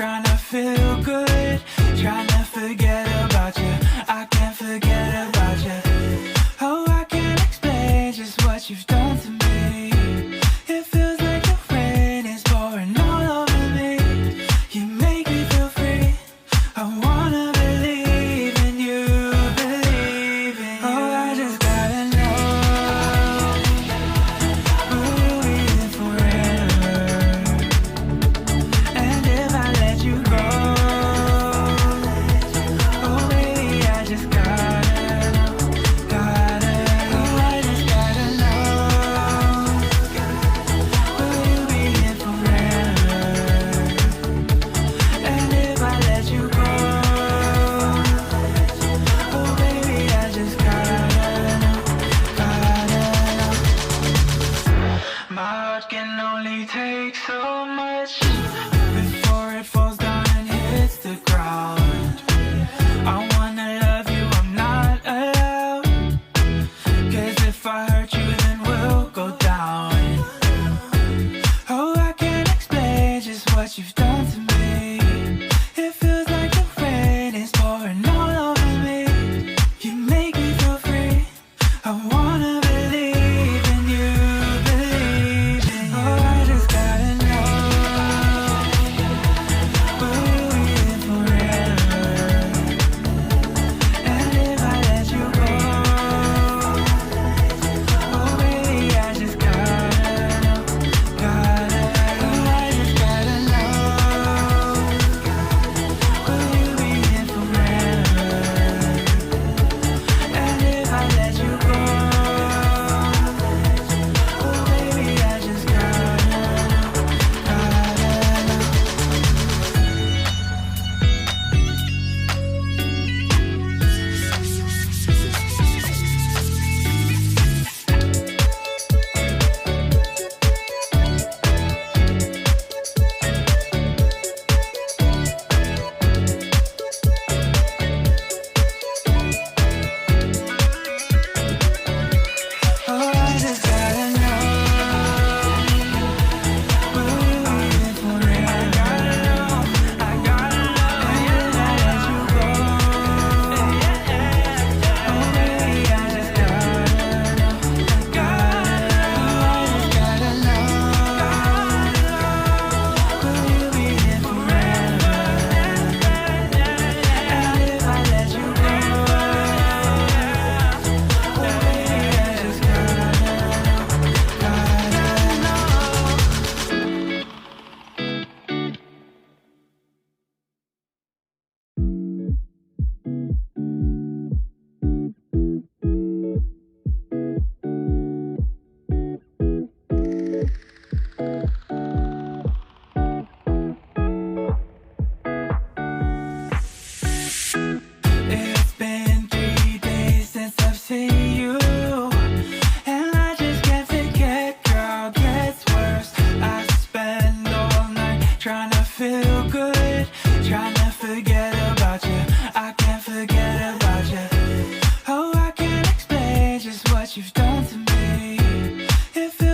trying to feel good, trying to forget about you. I can't forget about you. Oh, I can't explain just what you've done to me. It feels like the rain is pouring all over me. You make me feel free. I wanna believe in you, believe in you. Oh, I just gotta know, will you be here forever? And if I let you go, oh baby, I just gotta know, gotta, oh I just gotta know, will you be here forever? And if I let you go, oh baby, I just gotta know, gotta know. My heart can only take so much before it falls down and hits the ground. I wanna love you, I'm not allowed, 'cause if I hurt you then we'll go down. Oh, I can't explain just what you've done to me. It feels like the rain is pouring all over me. You make me feel free. I wanna believe in you, believe in you. Oh, I just gotta know, will you be here forever? And if I let you go, oh baby, I just gotta know, gotta, oh I just gotta know, will you be here forever? And if I let you go, oh baby, I just gotta know, gotta know. Oh, I just gotta know, will you be here forever? I gotta know, I gotta know. And if I let you go, oh baby, I just gotta know, gotta, oh I just gotta know, will you be here forever? And if I let you go, oh baby, I just gotta know, gotta know. It's been 3 days since I've seen you, and I just can't forget, girl, gets worse. I spend all night trying to feel good, trying to forget about you. I can't forget about you. Oh, I can't explain just what you've done to me. It feels